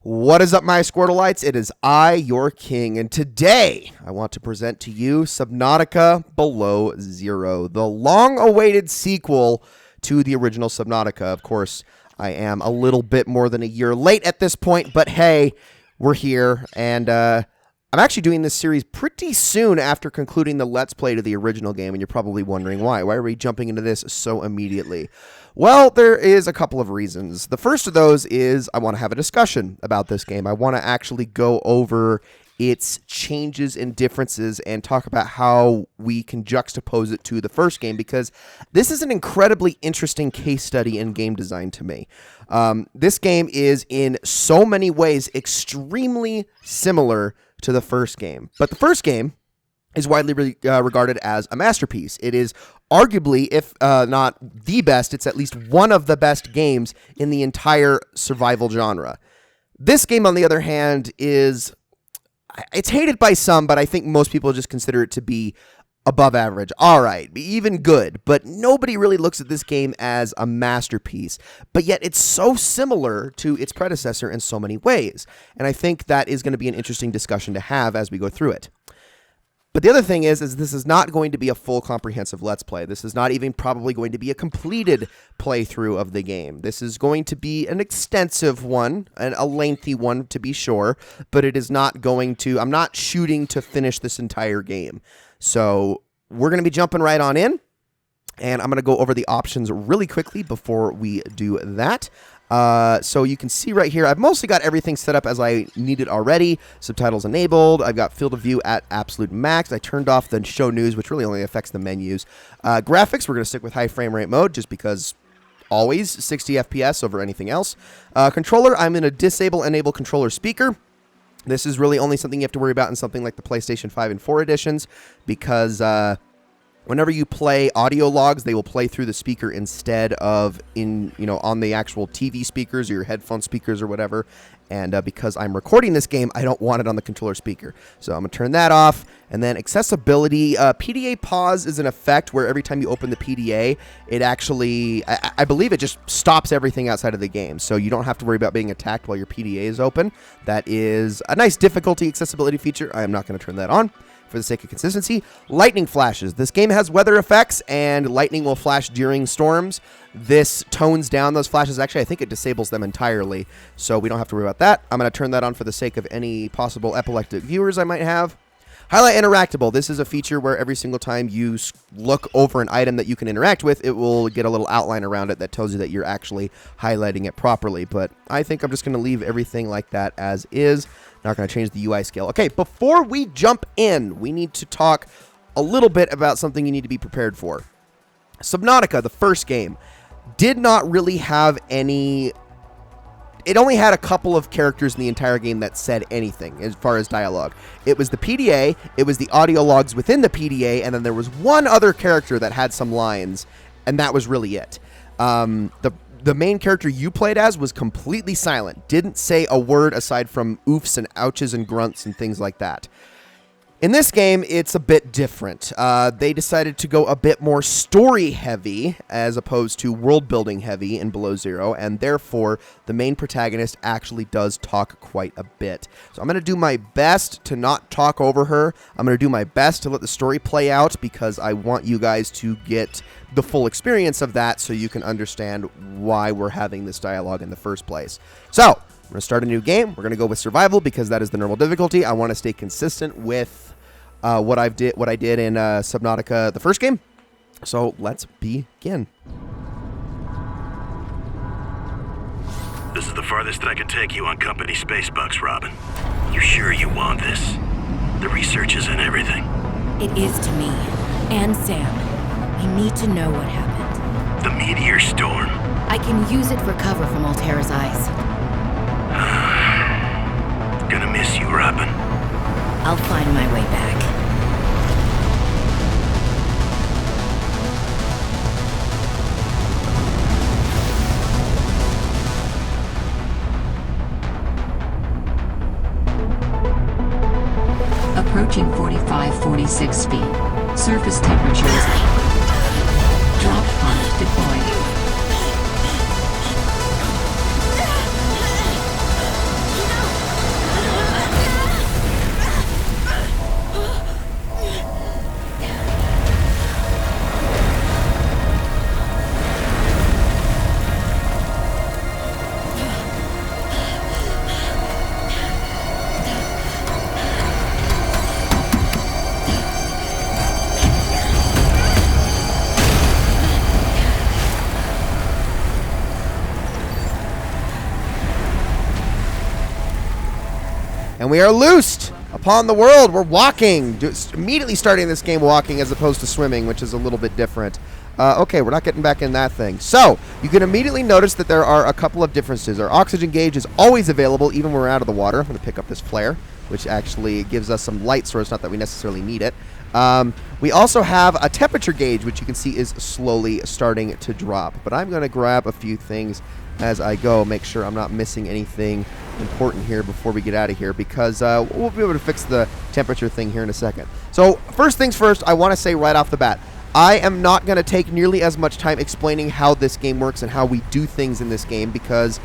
What is up, my Squirtleites? It is I, your king, and today I want to present to you Subnautica Below Zero, the long-awaited sequel to the original Subnautica. Of course, I am a little bit more than a year late at this point, but hey, we're here, and I'm actually doing this series pretty soon after concluding the Let's Play to the original game, and you're probably wondering why. Why are we jumping into this so immediately? Well, there is a couple of reasons. The first of those is I want to have a discussion about this game. I want to actually go over its changes and differences and talk about how we can juxtapose it to the first game, because this is an incredibly interesting case study in game design to me. This game is in so many ways extremely similar to the first game, but the first game is widely regarded as a masterpiece. It is arguably, if not the best, it's at least one of the best games in the entire survival genre. This game, on the other hand, it's hated by some, but I think most people just consider it to be above average. All right, even good, but nobody really looks at this game as a masterpiece. But yet it's so similar to its predecessor in so many ways. And I think that is going to be an interesting discussion to have as we go through it. But the other thing is this is not going to be a full comprehensive Let's Play. This is not even probably going to be a completed playthrough of the game. This is going to be an extensive one, and a lengthy one to be sure, but it is not going to, I'm not shooting to finish this entire game. So we're going to be jumping right on in, and I'm going to go over the options really quickly before we do that. So you can see right here, I've mostly got everything set up as I needed already. Subtitles enabled. I've got field of view at absolute max. I turned off the show news, which really only affects the menus. Graphics, we're going to stick with high frame rate mode just because always 60 FPS over anything else. Controller, I'm going to disable enable controller speaker. This is really only something you have to worry about in something like the PlayStation 5 and 4 editions, because whenever you play audio logs, they will play through the speaker instead of on the actual TV speakers or your headphone speakers or whatever. And because I'm recording this game, I don't want it on the controller speaker. So I'm going to turn that off. And then accessibility. Pda Pause is an effect where every time you open the PDA, it actually, I believe it just stops everything outside of the game. So you don't have to worry about being attacked while your PDA is open. That is a nice difficulty accessibility feature. I am not going to turn that on for the sake of consistency. Lightning flashes. This game has weather effects, and lightning will flash during storms. This tones down those flashes. Actually, I think it disables them entirely, so we don't have to worry about that. I'm going to turn that on for the sake of any possible epileptic viewers I might have. Highlight interactable. This is a feature where every single time you look over an item that you can interact with, it will get a little outline around it that tells you that you're actually highlighting it properly. But I think I'm just going to leave everything like that as is. Not going to change the UI scale. Okay, before we jump in, we need to talk a little bit about something you need to be prepared for. Subnautica, the first game, did not really have any... It only had a couple of characters in the entire game that said anything as far as dialogue. It was the PDA, it was the audio logs within the PDA, and then there was one other character that had some lines, and that was really it. The main character you played as was completely silent, didn't say a word aside from oofs and ouches and grunts and things like that. In this game, it's a bit different. They decided to go a bit more story-heavy as opposed to world-building heavy in Below Zero, and therefore, the main protagonist actually does talk quite a bit. So I'm going to do my best to not talk over her. I'm going to do my best to let the story play out, because I want you guys to get the full experience of that so you can understand why we're having this dialogue in the first place. So, we're going to start a new game. We're going to go with survival because that is the normal difficulty. I want to stay consistent with what I did in Subnautica, the first game. So let's begin. This is the farthest that I can take you on company space bucks, Robin. You sure you want this? The research is in everything. It is to me and Sam. I need to know what happened. The meteor storm. I can use it for cover from Alterra's eyes. Gonna miss you, Robin. I'll find my way back. Approaching 45-46 feet. Surface temperatures. Drop pod deployed. And we are loosed upon the world. We're walking. Just immediately starting this game walking as opposed to swimming, which is a little bit different. Okay, we're not getting back in that thing. So, you can immediately notice that there are a couple of differences. Our oxygen gauge is always available, even when we're out of the water. I'm going to pick up this flare, which actually gives us some light source, not that we necessarily need it. We also have a temperature gauge, which you can see is slowly starting to drop. But I'm going to grab a few things as I go, make sure I'm not missing anything important here before we get out of here, because we'll be able to fix the temperature thing here in a second. So first things first, I want to say right off the bat, I am not going to take nearly as much time explaining how this game works and how we do things in this game, because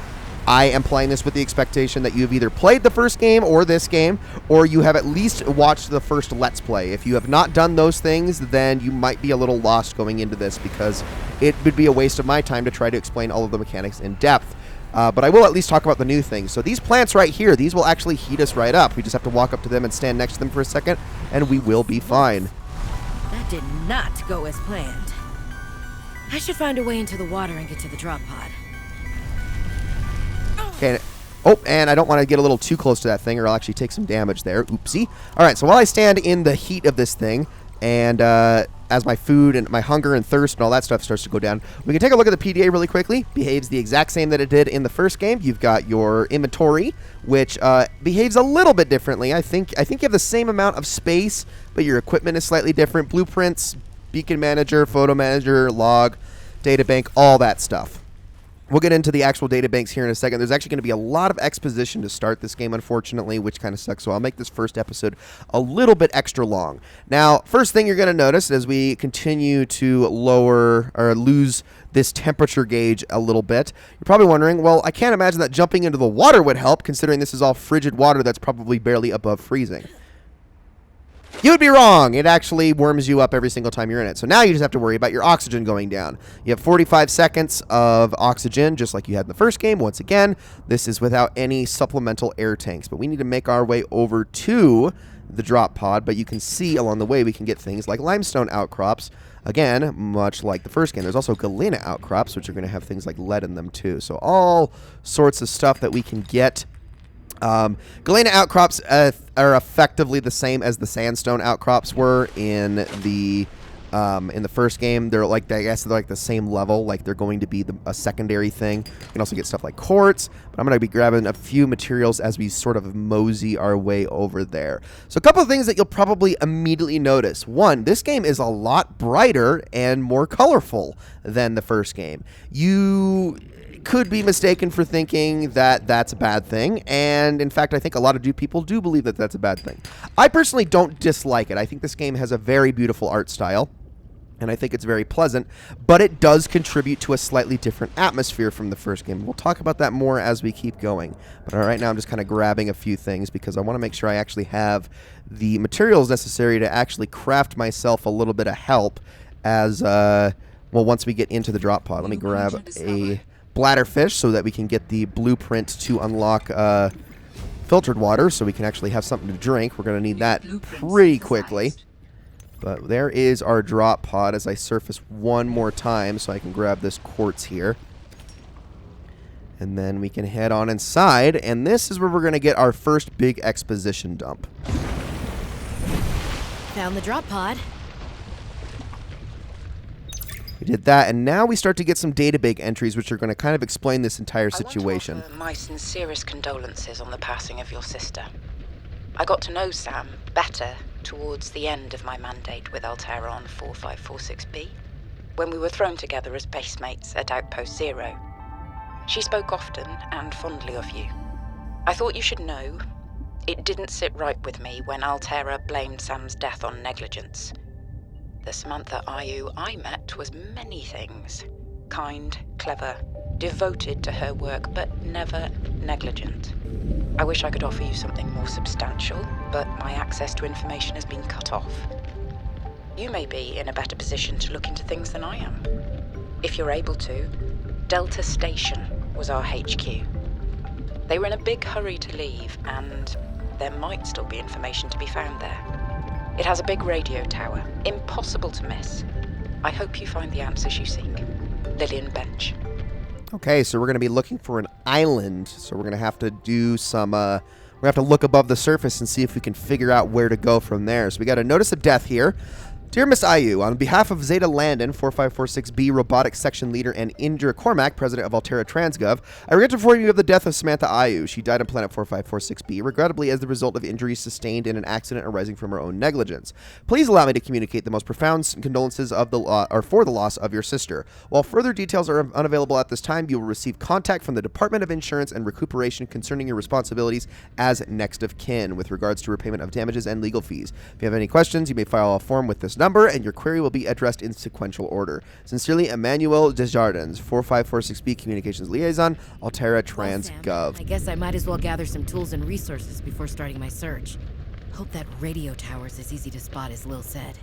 I am playing this with the expectation that you've either played the first game or this game, or you have at least watched the first Let's Play. If you have not done those things, then you might be a little lost going into this, because it would be a waste of my time to try to explain all of the mechanics in depth. But I will at least talk about the new things. So these plants right here, these will actually heat us right up. We just have to walk up to them and stand next to them for a second, and we will be fine. That did not go as planned. I should find a way into the water and get to the drop pod. Okay. Oh, and I don't want to get a little too close to that thing, or I'll actually take some damage there. Oopsie. All right, so while I stand in the heat of this thing, and as my food and my hunger and thirst and all that stuff starts to go down, we can take a look at the PDA really quickly. Behaves the exact same that it did in the first game. You've got your inventory, which behaves a little bit differently. I think you have the same amount of space, but your equipment is slightly different. Blueprints, beacon manager, photo manager, log, databank, all that stuff. We'll get into the actual databanks here in a second. There's actually going to be a lot of exposition to start this game, unfortunately, which kind of sucks. So I'll make this first episode a little bit extra long. Now, first thing you're going to notice as we continue to lower or lose this temperature gauge a little bit, you're probably wondering, well, I can't imagine that jumping into the water would help, considering this is all frigid water that's probably barely above freezing. You would be wrong. It actually warms you up every single time you're in it. So now you just have to worry about your oxygen going down. You have 45 seconds of oxygen, just like you had in the first game. Once again, this is without any supplemental air tanks. But we need to make our way over to the drop pod. But you can see along the way we can get things like limestone outcrops. Again, much like the first game. There's also Galena outcrops, which are going to have things like lead in them too. So all sorts of stuff that we can get. Galena outcrops are effectively the same as the sandstone outcrops were in the first game. They're like, I guess they're like the same level, like they're going to be a secondary thing. You can also get stuff like quartz, but I'm going to be grabbing a few materials as we sort of mosey our way over there. So a couple of things that you'll probably immediately notice. One, this game is a lot brighter and more colorful than the first game. You could be mistaken for thinking that that's a bad thing, and in fact I think a lot of people do believe that that's a bad thing. I personally don't dislike it. I think this game has a very beautiful art style, and I think it's very pleasant, but it does contribute to a slightly different atmosphere from the first game. We'll talk about that more as we keep going, but right now I'm just kind of grabbing a few things because I want to make sure I actually have the materials necessary to actually craft myself a little bit of help as well once we get into the drop pod. Let me grab a bladder fish so that we can get the blueprint to unlock filtered water so we can actually have something to drink. We're going to need that pretty quickly. But there is our drop pod as I surface one more time so I can grab this quartz here. And then we can head on inside, and this is where we're going to get our first big exposition dump. Found the drop pod. We did that, and now we start to get some database entries, which are going to kind of explain this entire situation. I want to offer my sincerest condolences on the passing of your sister. I got to know Sam better towards the end of my mandate with Alterra on 4546B, when we were thrown together as basemates at Outpost Zero. She spoke often and fondly of you. I thought you should know, it didn't sit right with me when Alterra blamed Sam's death on negligence. The Samantha Ayu I met was many things. Kind, clever, devoted to her work, but never negligent. I wish I could offer you something more substantial, but my access to information has been cut off. You may be in a better position to look into things than I am. If you're able to, Delta Station was our HQ. They were in a big hurry to leave, and there might still be information to be found there. It has a big radio tower, impossible to miss. I hope you find the answers you seek. Lillian Bench. Okay, so we're going to be looking for an island. So we're going to have to do some We're going to have to look above the surface and see if we can figure out where to go from there. So we got a notice of death here. Dear Miss IU, on behalf of Zeta Landon, 4546B Robotics Section Leader, and Indra Cormac, President of Alterra Transgov, I regret to inform you of the death of Samantha IU. She died on planet 4546B, regrettably as the result of injuries sustained in an accident arising from her own negligence. Please allow me to communicate the most profound condolences of for the loss of your sister. While further details are unavailable at this time, you will receive contact from the Department of Insurance and Recuperation concerning your responsibilities as next of kin with regards to repayment of damages and legal fees. If you have any questions, you may file a form with this number, and your query will be addressed in sequential order. Sincerely, Emmanuel Desjardins, 4546B Communications Liaison, Alterra Transgov. Well, Sam, I guess I might as well gather some tools and resources before starting my search. Hope that radio tower's as easy to spot as Lil said.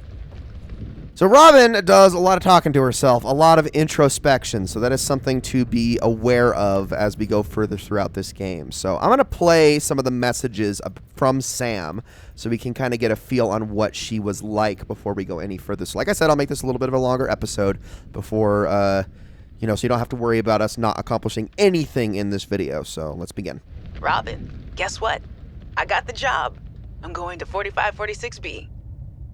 So Robin does a lot of talking to herself, a lot of introspection, so that is something to be aware of as we go further throughout this game. So I'm going to play some of the messages from Sam so we can kind of get a feel on what she was like before we go any further. So like I said, I'll make this a little bit of a longer episode before, so you don't have to worry about us not accomplishing anything in this video. So let's begin. Robin, guess what? I got the job. I'm going to 4546B.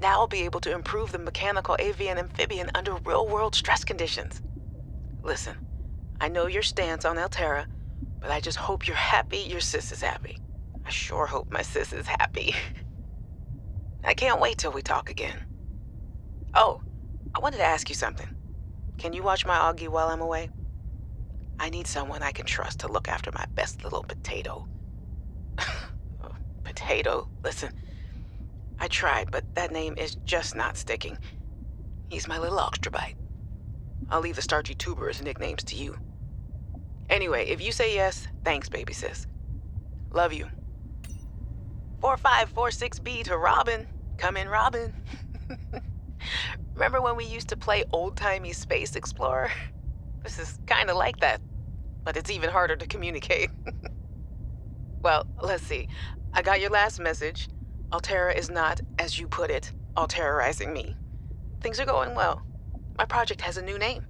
Now I'll be able to improve the mechanical avian amphibian under real-world stress conditions. Listen, I know your stance on Alterra, but I just hope you're happy your sis is happy. I sure hope my sis is happy. I can't wait till we talk again. Oh, I wanted to ask you something. Can you watch my Augie while I'm away? I need someone I can trust to look after my best little potato. Potato, listen. I tried, but that name is just not sticking. He's my little extrabyte. I'll leave the starchy tuber as nicknames to you. Anyway, if you say yes, thanks, baby sis. Love you. 4546B to Robin. Come in, Robin. Remember when we used to play old-timey Space Explorer? This is kind of like that, but it's even harder to communicate. Well, let's see. I got your last message. Alterra is not, as you put it, alterrorizing me. Things are going well. My project has a new name.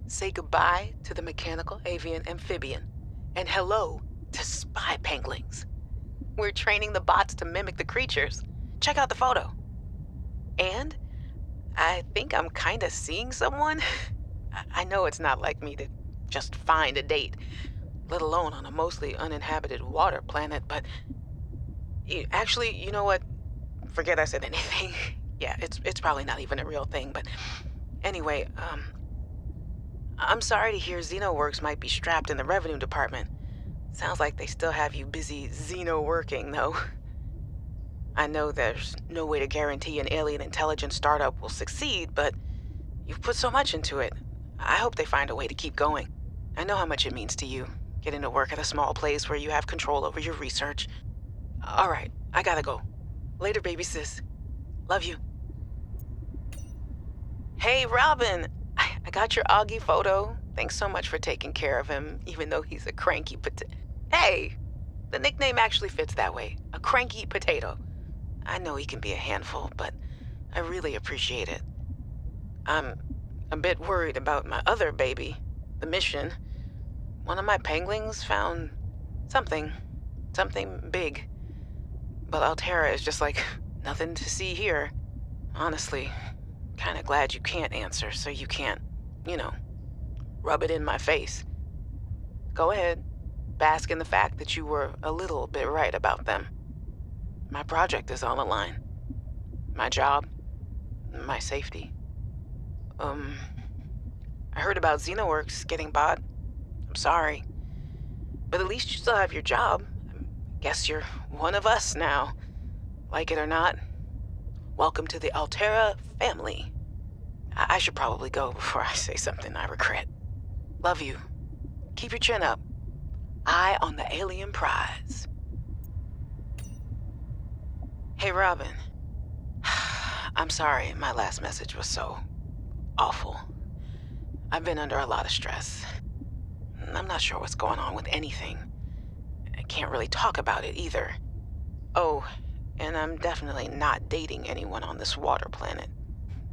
Say goodbye to the mechanical avian amphibian, and hello to spy penguins. We're training the bots to mimic the creatures. Check out the photo. And I think I'm kinda seeing someone. I know it's not like me to just find a date, let alone on a mostly uninhabited water planet, but actually, you know what? Forget I said anything. Yeah, it's probably not even a real thing, but anyway, I'm sorry to hear XenoWorks might be strapped in the revenue department. Sounds like they still have you busy Xeno working, though. I know there's no way to guarantee an alien intelligence startup will succeed, but you've put so much into it. I hope they find a way to keep going. I know how much it means to you, getting to work at a small place where you have control over your research. All right, I gotta go. Later, baby sis. Love you. Hey, Robin. I got your Augie photo. Thanks so much for taking care of him, even though he's a cranky potato. Hey, the nickname actually fits that way. A cranky potato. I know he can be a handful, but I really appreciate it. I'm a bit worried about my other baby, the mission. One of my penguins found something big. But Alterra is just like, nothing to see here. Honestly, kinda glad you can't answer, so you can't, rub it in my face. Go ahead, bask in the fact that you were a little bit right about them. My project is on the line. My job, my safety. I heard about XenoWorks getting bought. I'm sorry. But at least you still have your job. Guess you're one of us now. Like it or not. Welcome to the Alterra family. I should probably go before I say something I regret. Love you. Keep your chin up. Eye on the alien prize. Hey, Robin. I'm sorry my last message was so awful. I've been under a lot of stress. I'm not sure what's going on with anything. I can't really talk about it either. Oh, and I'm definitely not dating anyone on this water planet.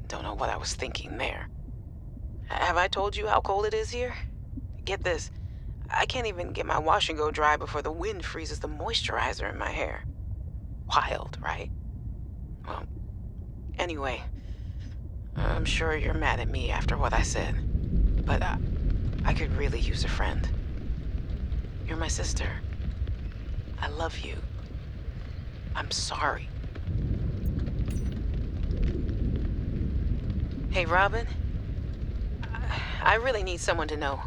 Don't know what I was thinking there. Have I told you how cold it is here? Get this. I can't even get my wash and go dry before the wind freezes the moisturizer in my hair. Wild, right? Well, anyway, I'm sure you're mad at me after what I said, but I could really use a friend. You're my sister. I love you. I'm sorry. Hey, Robin. I really need someone to know.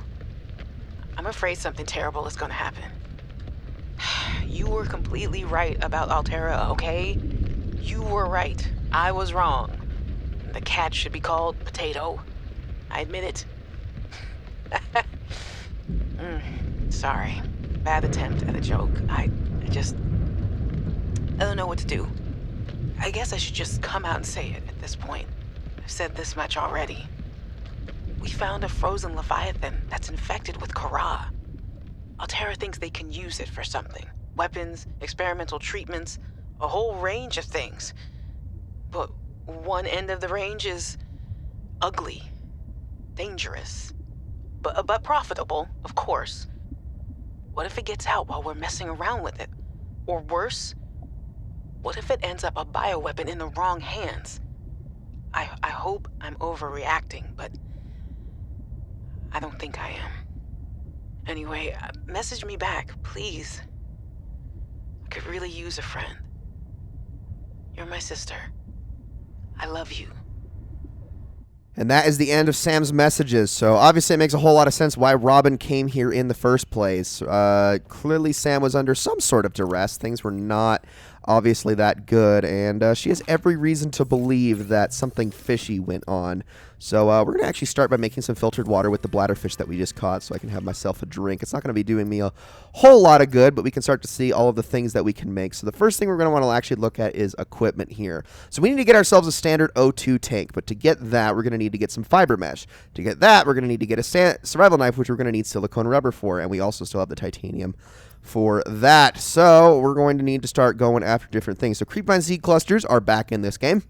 I'm afraid something terrible is gonna happen. You were completely right about Alterra, okay? You were right. I was wrong. The cat should be called Potato. I admit it. Sorry. Bad attempt at a joke. I don't know what to do. I guess I should just come out and say it at this point. I've said this much already. We found a frozen leviathan that's infected with Kara. Alterra thinks they can use it for something. Weapons, experimental treatments, a whole range of things. But one end of the range is ugly, dangerous, but profitable, of course. What if it gets out while we're messing around with it? Or worse, what if it ends up a bioweapon in the wrong hands? I hope I'm overreacting, but I don't think I am. Anyway, message me back, please. I could really use a friend. You're my sister. I love you. And that is the end of Sam's messages. So obviously it makes a whole lot of sense why Robin came here in the first place. Clearly Sam was under some sort of duress. Things were not obviously that good. And she has every reason to believe that something fishy went on. So we're going to actually start by making some filtered water with the bladder fish that we just caught so I can have myself a drink. It's not going to be doing me a whole lot of good, but we can start to see all of the things that we can make. So the first thing we're going to want to actually look at is equipment here. So we need to get ourselves a standard O2 tank, but to get that, we're going to need to get some fiber mesh. To get that, we're going to need to get a survival knife, which we're going to need silicone rubber for, and we also still have the titanium for that. So we're going to need to start going after different things. So creepvine seed clusters are back in this game.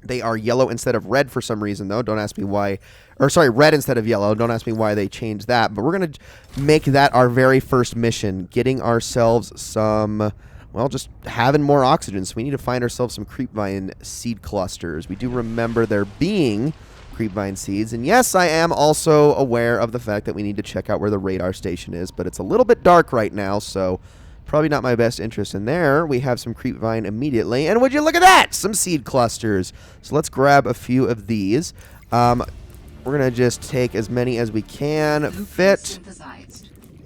They are yellow instead of red for some reason, though. Don't ask me why. Or, sorry, red instead of yellow. Don't ask me why they changed that. But we're going to make that our very first mission, getting ourselves some, well, just having more oxygen. So we need to find ourselves some creepvine seed clusters. We do remember there being creepvine seeds. And, yes, I am also aware of the fact that we need to check out where the radar station is. But it's a little bit dark right now, so probably not my best interest. In there, we have some creepvine immediately. And would you look at that? Some seed clusters. So let's grab a few of these. We're going to just take as many as we can fit.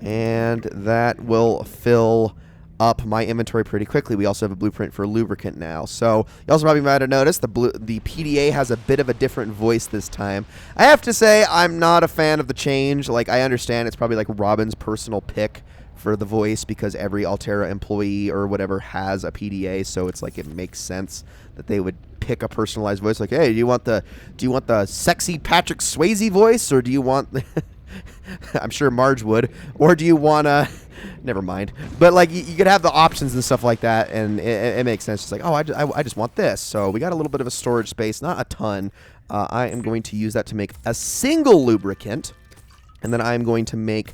And that will fill up my inventory pretty quickly. We also have a blueprint for lubricant now. So you also probably might have noticed the PDA has a bit of a different voice this time. I have to say I'm not a fan of the change. Like, I understand it's probably like Robin's personal pick for the voice because every Alterra employee or whatever has a PDA, so it's like it makes sense that they would pick a personalized voice. Like, hey, do you want the sexy Patrick Swayze voice, or do you want I'm sure Marge would, or do you want to never mind. But like you could have the options and stuff like that, and it makes sense. It's like, oh, I just want this. So we got a little bit of a storage space, not a ton. I am going to use that to make a single lubricant, and then I'm going to make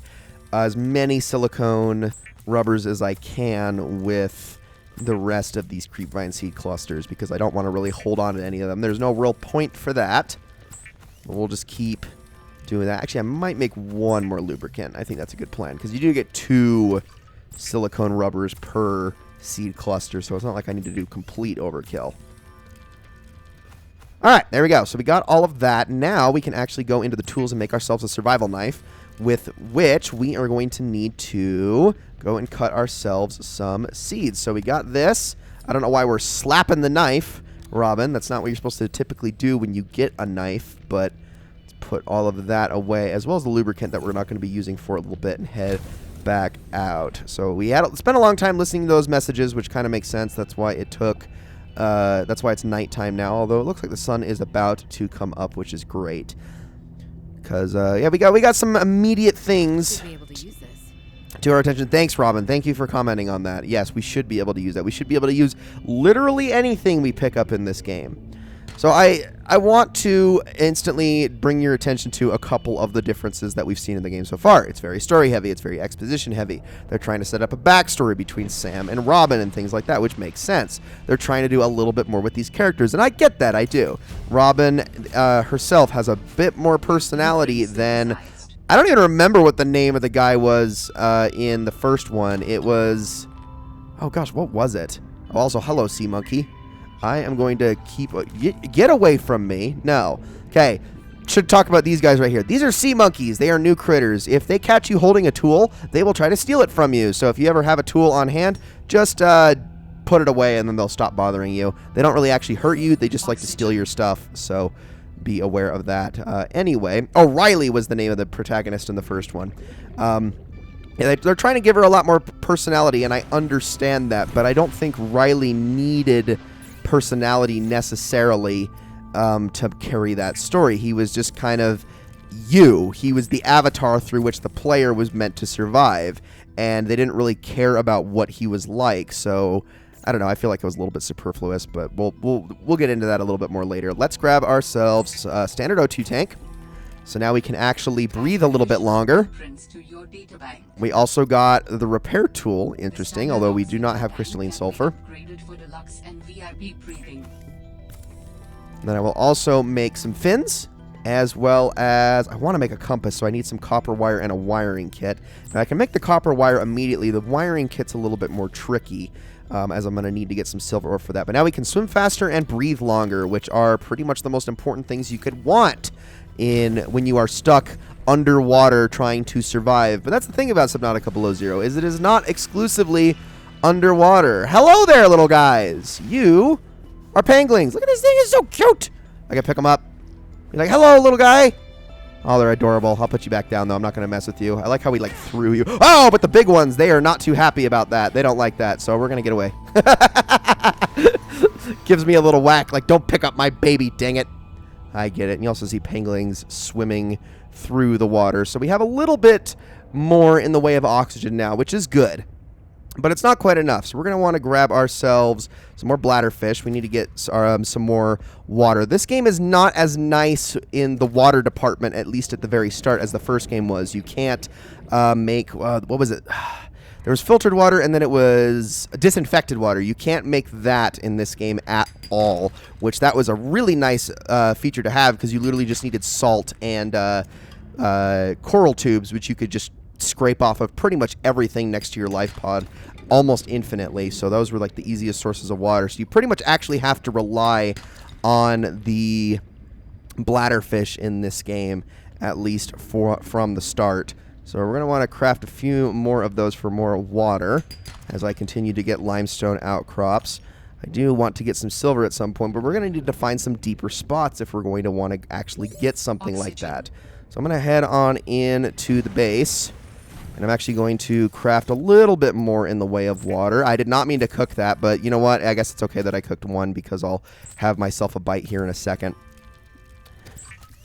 as many silicone rubbers as I can with the rest of these creepvine seed clusters because I don't want to really hold on to any of them. There's no real point for that. We'll just keep doing that. Actually, I might make one more lubricant. I think that's a good plan because you do get 2 silicone rubbers per seed cluster, so it's not like I need to do complete overkill. All right, there we go. So we got all of that. Now we can actually go into the tools and make ourselves a survival knife, with which we are going to need to go and cut ourselves some seeds. So we got this. I don't know why we're slapping the knife, Robin. That's not what you're supposed to typically do when you get a knife, but let's put all of that away, as well as the lubricant that we're not going to be using for a little bit, and head back out. So we had spent a long time listening to those messages, which kind of makes sense. That's why it took, that's why it's nighttime now, although it looks like the sun is about to come up, which is great. Because, yeah, we got some immediate things Be able to use this. to our attention. Thanks, Robin. Thank you for commenting on that. Yes, we should be able to use that. We should be able to use literally anything we pick up in this game. So I want to instantly bring your attention to a couple of the differences that we've seen in the game so far. It's very story heavy. It's very exposition heavy. They're trying to set up a backstory between Sam and Robin and things like that, which makes sense. They're trying to do a little bit more with these characters, and I get that. I do. Robin herself has a bit more personality than... I don't even remember what the name of the guy was in the first one. It was... Oh gosh, what was it? Oh, also, hello, sea monkey. I am going to keep... Get away from me. No. Okay. Should talk about these guys right here. These are sea monkeys. They are new critters. If they catch you holding a tool, they will try to steal it from you. So if you ever have a tool on hand, just put it away and then they'll stop bothering you. They don't really actually hurt you. They just like to steal your stuff. So be aware of that. Anyway. Oh, Riley was the name of the protagonist in the first one. Yeah, they're trying to give her a lot more personality, and I understand that. But I don't think Riley needed... personality necessarily to carry that story. He was just kind of he was the avatar through which the player was meant to survive, and they didn't really care about what he was like. So I don't know, I feel like it was a little bit superfluous, but we'll get into that a little bit more later. Let's grab ourselves a standard O2 tank, so now we can actually breathe a little bit longer. We also got the repair tool, interesting, although we do not have crystalline sulfur. Then I will also make some fins, as well as I want to make a compass, so I need some copper wire and a wiring kit. Now I can make the copper wire immediately. The wiring kit's a little bit more tricky, as I'm going to need to get some silver ore for that. But now we can swim faster and breathe longer, which are pretty much the most important things you could want when you are stuck underwater trying to survive. But that's the thing about Subnautica Below Zero, is it is not exclusively underwater. Hello there, little guys. You are penguins. Look at this thing. It's so cute. I can pick them up. You're like, hello, little guy. Oh, they're adorable. I'll put you back down, though. I'm not going to mess with you. I like how we, like, threw you. Oh, but the big ones, they are not too happy about that. They don't like that, so we're going to get away. Gives me a little whack. Like, don't pick up my baby, dang it. I get it. And you also see penguins swimming through the water. So we have a little bit more in the way of oxygen now, which is good. But it's not quite enough, so we're going to want to grab ourselves some more bladder fish. We need to get some more water. This game is not as nice in the water department, at least at the very start, as the first game was. You can't make... what was it? There was filtered water, and then it was disinfected water. You can't make that in this game at all, which that was a really nice feature to have, because you literally just needed salt and coral tubes, which you could just scrape off of pretty much everything next to your life pod almost infinitely. So those were like the easiest sources of water. So you pretty much actually have to rely on the bladder fish in this game, at least from the start. So we're going to want to craft a few more of those for more water as I continue to get limestone outcrops. I do want to get some silver at some point, but we're going to need to find some deeper spots if we're going to want to actually get something like that. So I'm going to head on in to the base. And I'm actually going to craft a little bit more in the way of water. I did not mean to cook that, but you know what? I guess it's okay that I cooked one, because I'll have myself a bite here in a second.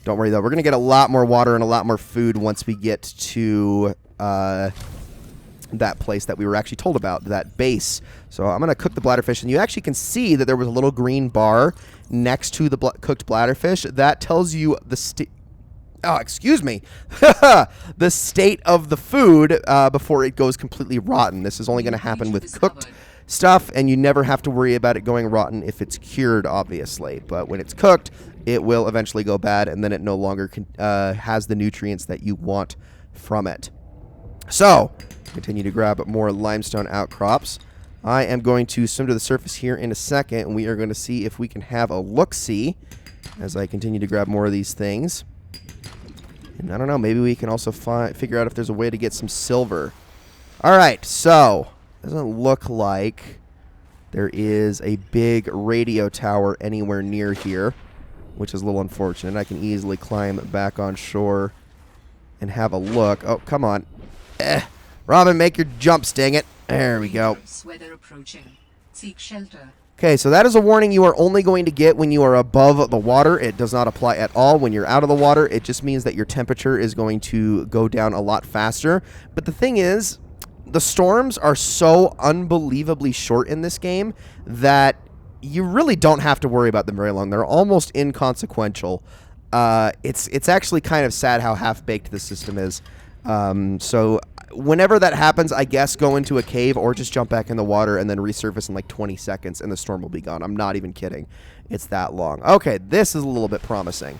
Don't worry, though. We're going to get a lot more water and a lot more food once we get to that place that we were actually told about, that base. So I'm going to cook the bladderfish, and you actually can see that there was a little green bar next to the cooked bladderfish. That tells you the the state of the food before it goes completely rotten. This is only going to happen with cooked stuff, and you never have to worry about it going rotten if it's cured, obviously. But when it's cooked, it will eventually go bad, and then it no longer has the nutrients that you want from it. So, continue to grab more limestone outcrops. I am going to swim to the surface here in a second, and we are going to see if we can have a look-see as I continue to grab more of these things. And I don't know, maybe we can also figure out if there's a way to get some silver. Alright, so, doesn't look like there is a big radio tower anywhere near here, which is a little unfortunate. I can easily climb back on shore and have a look. Oh, come on. Robin, make your jumps, dang it. There we go. Seek shelter. Okay, so that is a warning you are only going to get when you are above the water. It does not apply at all when you're out of the water. It just means that your temperature is going to go down a lot faster. But the thing is, the storms are so unbelievably short in this game that you really don't have to worry about them very long. They're almost inconsequential. It's actually kind of sad how half-baked the system is. So whenever that happens, I guess go into a cave or just jump back in the water and then resurface in like 20 seconds and the storm will be gone. I'm not even kidding. It's that long. Okay, this is a little bit promising.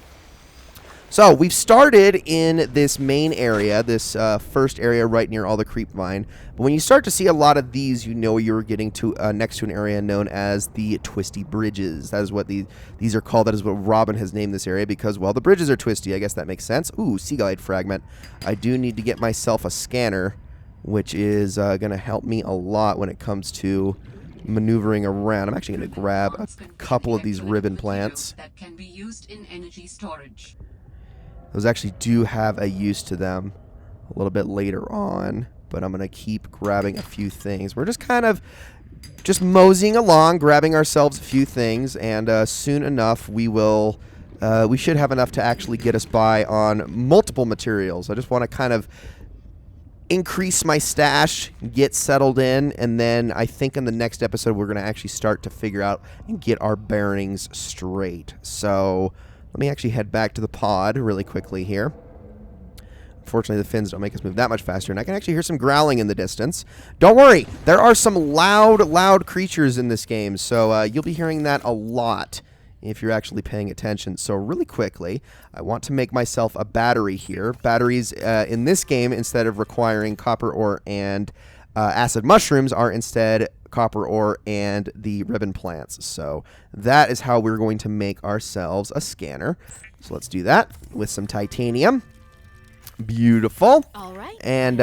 So we've started in this main area, this first area right near all the creep vine. But when you start to see a lot of these, you know you're getting to next to an area known as the Twisty Bridges. That is what these are called. That is what Robin has named this area because, well, the bridges are twisty. I guess that makes sense. Ooh, sea glide fragment. I do need to get myself a scanner, which is going to help me a lot when it comes to maneuvering around. I'm actually going to grab a couple of these ribbon plants. That can be used in energy storage. Those actually do have a use to them a little bit later on, but I'm going to keep grabbing a few things. We're just kind of just moseying along, grabbing ourselves a few things, and soon enough we should have enough to actually get us by on multiple materials. I just want to kind of increase my stash, get settled in, and then I think in the next episode we're going to actually start to figure out and get our bearings straight. So let me actually head back to the pod really quickly here. Unfortunately, the fins don't make us move that much faster, and I can actually hear some growling in the distance. Don't worry, there are some loud creatures in this game, so you'll be hearing that a lot if you're actually paying attention. So really quickly, I want to make myself a battery here. Batteries in this game, instead of requiring copper ore and acid mushrooms, are instead copper ore and the ribbon plants. So that is how we're going to make ourselves a scanner. So let's do that with some titanium. Beautiful. All right. And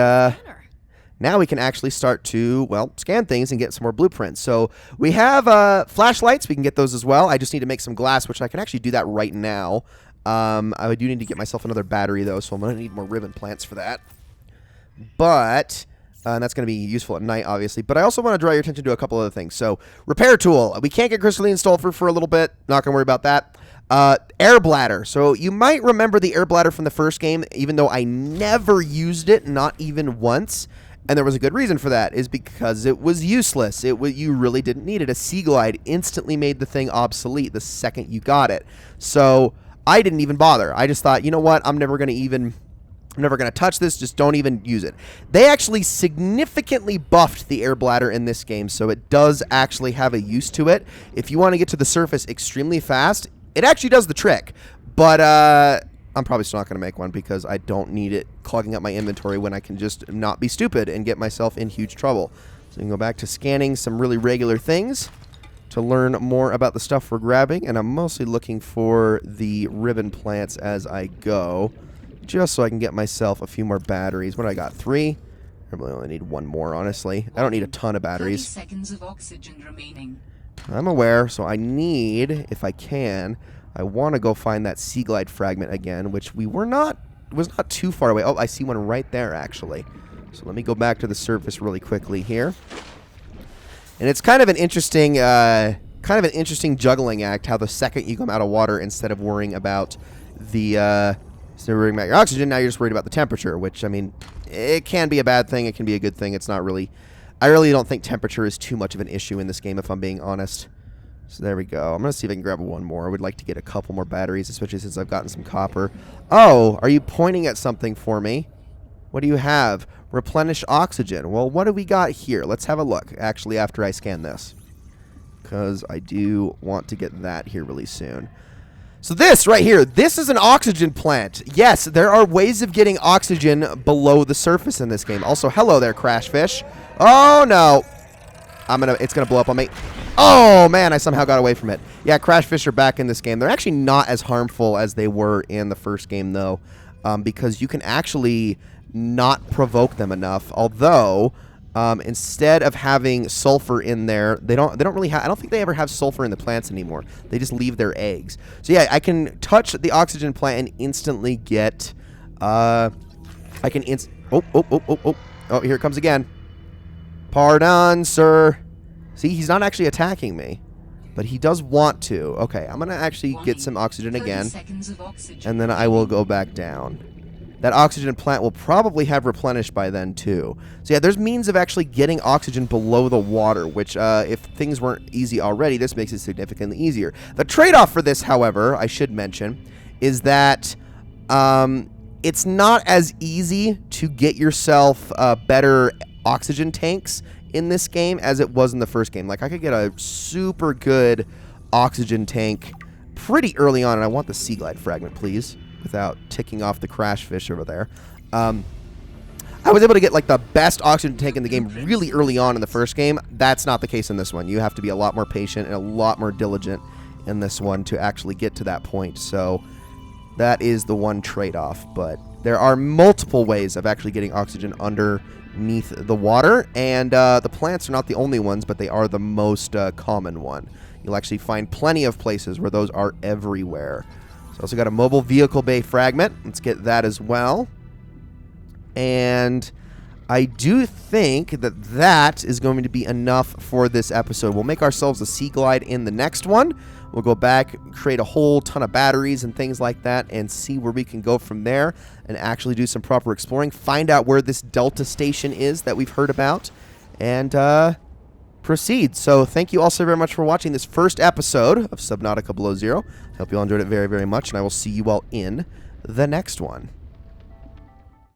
now we can actually start to, well, scan things and get some more blueprints. So we have flashlights. We can get those as well. I just need to make some glass, which I can actually do that right now. I do need to get myself another battery, though, so I'm going to need more ribbon plants for that. But and that's going to be useful at night, obviously. But I also want to draw your attention to a couple other things. So, repair tool. We can't get crystalline sulfur for a little bit. Not going to worry about that. Air bladder. So, you might remember the air bladder from the first game, even though I never used it, not even once. And there was a good reason for that, is because it was useless. You really didn't need it. A sea glide instantly made the thing obsolete the second you got it. So, I didn't even bother. I just thought, you know what, I'm never going to touch this, just don't even use it. They actually significantly buffed the air bladder in this game, so it does actually have a use to it. If you want to get to the surface extremely fast, it actually does the trick. But I'm probably still not going to make one because I don't need it clogging up my inventory when I can just not be stupid and get myself in huge trouble. So you can go back to scanning some really regular things to learn more about the stuff we're grabbing, and I'm mostly looking for the ribbon plants as I go, just so I can get myself a few more batteries. What do I got? 3? I really only need 1 more, honestly. I don't need a ton of batteries. 30 seconds of oxygen remaining. I'm aware, so I need, if I can, I want to go find that sea glide fragment again, which was not too far away. Oh, I see one right there, actually. So let me go back to the surface really quickly here. And it's kind of an interesting, juggling act, how the second you come out of water, instead of worrying about so you're worrying about your oxygen, now you're just worried about the temperature, which, I mean, it can be a bad thing, it can be a good thing. It's not really, I really don't think temperature is too much of an issue in this game, if I'm being honest. So there we go. I'm going to see if I can grab 1 more. I would like to get a couple more batteries, especially since I've gotten some copper. Oh, are you pointing at something for me? What do you have? Replenish oxygen. Well, what do we got here? Let's have a look, actually, after I scan this, because I do want to get that here really soon. So this right here, this is an oxygen plant. Yes, there are ways of getting oxygen below the surface in this game. Also, hello there, crash fish. Oh no. It's gonna blow up on me. Oh man, I somehow got away from it. Yeah, crash fish are back in this game. They're actually not as harmful as they were in the first game though, because you can actually not provoke them enough. Although, instead of having sulfur in there, they don't really have, I don't think they ever have sulfur in the plants anymore. They just leave their eggs. So yeah, I can touch the oxygen plant and instantly get, oh, here it comes again. Pardon, sir. See, he's not actually attacking me, but he does want to. Okay, I'm going to actually get some oxygen again, and then I will go back down. that oxygen plant will probably have replenished by then too. So yeah, there's means of actually getting oxygen below the water, which if things weren't easy already, this makes it significantly easier. The trade-off for this, however, I should mention, is that it's not as easy to get yourself better oxygen tanks in this game as it was in the first game. Like, I could get a super good oxygen tank pretty early on, and I want the sea glide fragment, please, without ticking off the crash fish over there. I was able to get like the best oxygen tank in the game really early on in the first game. That's not the case in this one. You have to be a lot more patient and a lot more diligent in this one to actually get to that point. So that is the one trade-off. But there are multiple ways of actually getting oxygen underneath the water, and the plants are not the only ones, but they are the most common one. You'll actually find plenty of places where those are everywhere. So also got a mobile vehicle bay fragment. Let's get that as well. And I do think that that is going to be enough for this episode. We'll make ourselves a sea glide in the next one. We'll go back, create a whole ton of batteries and things like that, and see where we can go from there and actually do some proper exploring, find out where this Delta station is that we've heard about, and proceed. So thank you all so very much for watching this first episode of Subnautica Below Zero. I hope you all enjoyed it very, very much, and I will see you all in the next one.